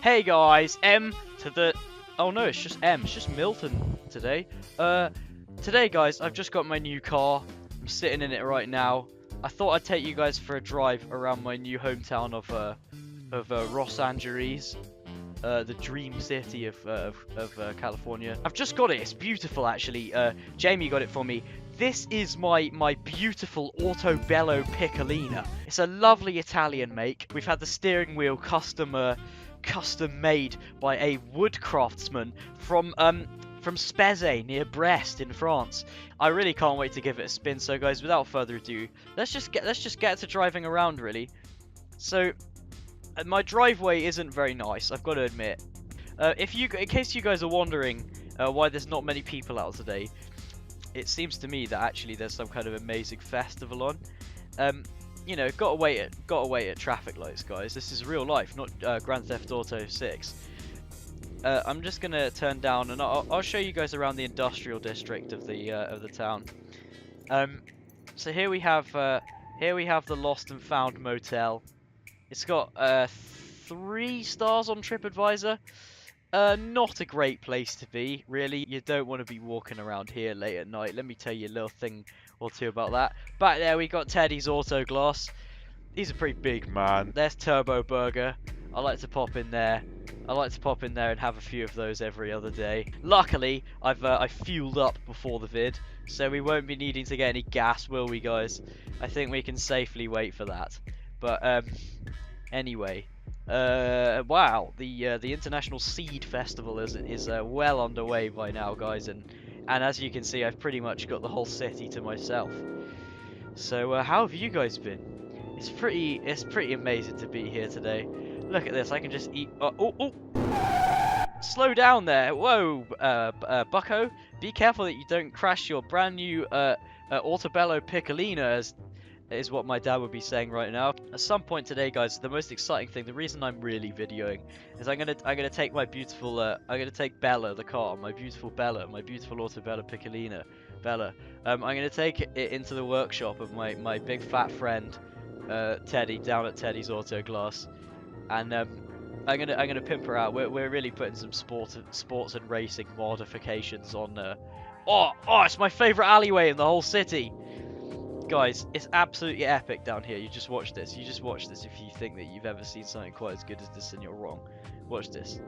Hey guys, M to the... Oh no, it's just M. It's just Milton today. Today guys, I've just got my new car. I'm sitting in it right now. I thought I'd take you guys for a drive around my new hometown of Los Angeles. The dream city of California. I've just got it. It's beautiful, actually. Jamie got it for me. This is my beautiful Autobello Piccolina. It's a lovely Italian make. We've had the steering wheel custom made by a wood craftsman from Spezze near Brest in France. I really can't wait to give it a spin. So guys, without further ado, let's just get to driving around, really. So my driveway isn't very nice, I've got to admit. In case you guys are wondering why there's not many people out today, it seems to me that actually there's some kind of amazing festival on. You know, gotta wait at traffic lights, guys. This is real life, not Grand Theft Auto 6. I'm just gonna turn down, and I'll show you guys around the industrial district of the town. So here we have the Lost and Found Motel. It's got 3 stars on TripAdvisor. Not a great place to be, really. You don't want to be walking around here late at night. Let me tell you a little thing or two about that. Back there we got Teddy's Auto Glass. He's a pretty big man. There's Turbo Burger. I like to pop in there. I like to pop in there and have a few of those every other day. Luckily, I fueled up before the vid, so we won't be needing to get any gas, will we, guys? I think we can safely wait for that. But anyway, wow, the International Seed Festival is well underway by now, guys, and as you can see, I've pretty much got the whole city to myself. So how have you guys been? It's pretty amazing to be here today. Look at this, I can just eat. Oh! Slow down there! Whoa, Bucko! Be careful that you don't crash your brand new Autobello Piccolina, is what my dad would be saying right now. At some point today, guys, the most exciting thing, the reason I'm really videoing, is I'm gonna take my beautiful I'm gonna take Bella, the car, my beautiful Autobello Piccolina, Bella. I'm gonna take it into the workshop of my big fat friend Teddy, down at Teddy's Auto Glass, and I'm gonna pimp her out. We're really putting some sports and racing modifications on. Oh, it's my favorite alleyway in the whole city. Guys, it's absolutely epic down here. You just watch this. If you think that you've ever seen something quite as good as this, then you're wrong. Watch this.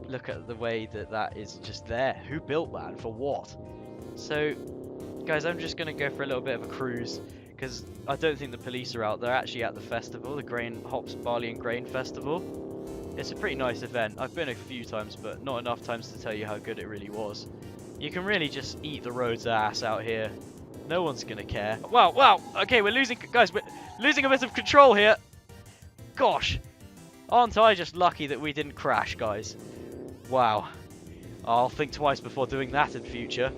Look at the way that is just there. Who built that and for what? So, guys, I'm just going to go for a little bit of a cruise, because I don't think the police are out. They're actually at the festival, the Hops, Barley and Grain Festival. It's a pretty nice event. I've been a few times, but not enough times to tell you how good it really was. You can really just eat the road's ass out here. No one's gonna care. Wow. Okay, we're losing a bit of control here. Gosh, aren't I just lucky that we didn't crash, guys? Wow. I'll think twice before doing that in future.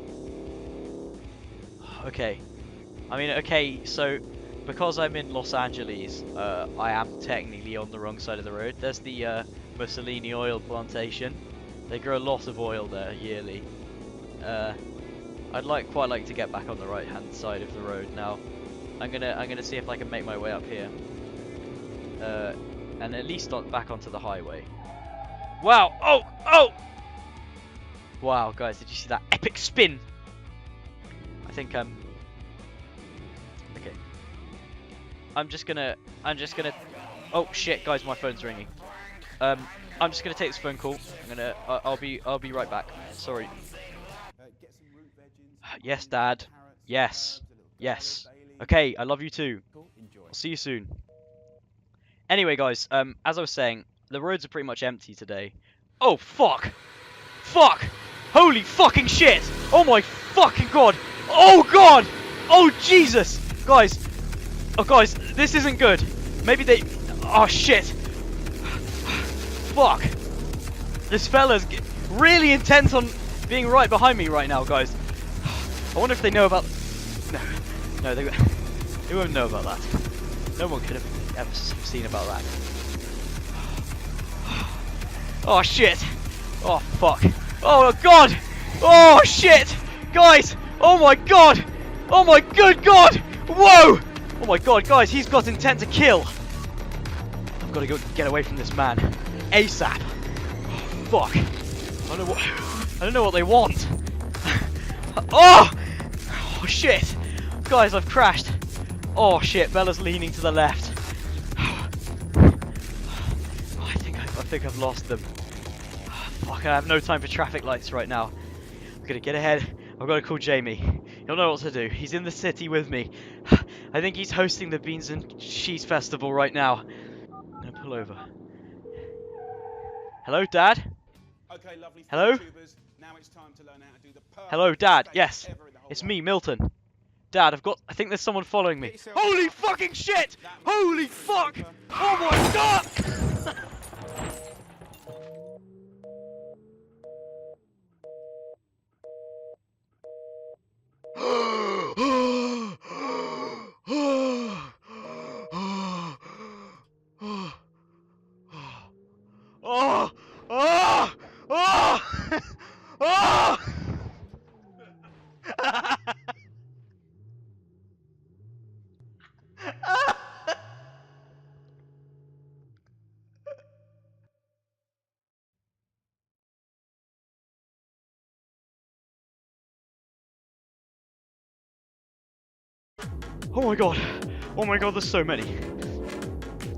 Okay. So because I'm in Los Angeles, I am technically on the wrong side of the road. There's the Mussolini oil plantation. They grow a lot of oil there yearly. I'd quite like to get back on the right hand side of the road now. I'm gonna see if I can make my way up here, and at least back onto the highway. Wow! Oh! Wow, guys, did you see that epic spin? I think okay. I'm just gonna. Oh shit, guys, my phone's ringing. I'm just gonna take this phone call. I'll be right back. Sorry. Yes, Dad. Yes. Okay, I love you too. I'll see you soon. Anyway, guys, as I was saying, the roads are pretty much empty today. Oh, fuck! Holy fucking shit! Oh my fucking god! Oh god! Oh Jesus! Guys! Oh, guys, this isn't good. Maybe they... Oh, shit! Fuck! This fella's really intent on being right behind me right now, guys. I wonder if they know about... No, they won't know about that. No one could have ever seen about that. Oh shit! Oh fuck! Oh god! Oh shit! Guys! Oh my god! Oh my good god! Whoa! Oh my god, guys, he's got intent to kill! gotta go get away from this man. ASAP. Oh, fuck. I don't know what they want. Oh! Oh shit. Guys, I've crashed. Oh shit, Bella's leaning to the left. Oh, I think I've lost them. Oh, fuck, I have no time for traffic lights right now. I'm gonna get ahead. I've gotta call Jamie. He'll know what to do. He's in the city with me. I think he's hosting the Beans and Cheese Festival right now. I'm gonna pull over. Hello, Dad? Okay, lovely. Hello? YouTubers. Now it's time to learn how to do the perfect Hello, Dad. spank Yes. ever in the whole It's world. me, Milton. Dad, I think there's someone following me. Holy fucking shit! Holy fuck! Oh my god! Oh! Oh! Oh! Oh! Oh my god. Oh my god, there's so many.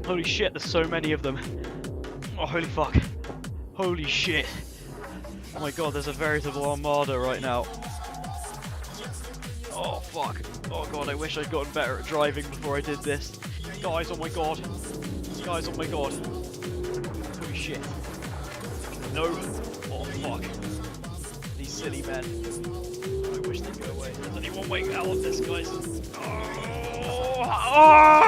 Holy shit, there's so many of them. Oh, holy fuck. Holy shit. Oh my god, there's a veritable armada right now. Oh fuck. Oh god, I wish I'd gotten better at driving before I did this. Guys, oh my god. Guys, oh my god. Holy shit. No. Oh fuck. These silly men. I wish they'd go away. There's only one way out of this, guys. Oh! Oh!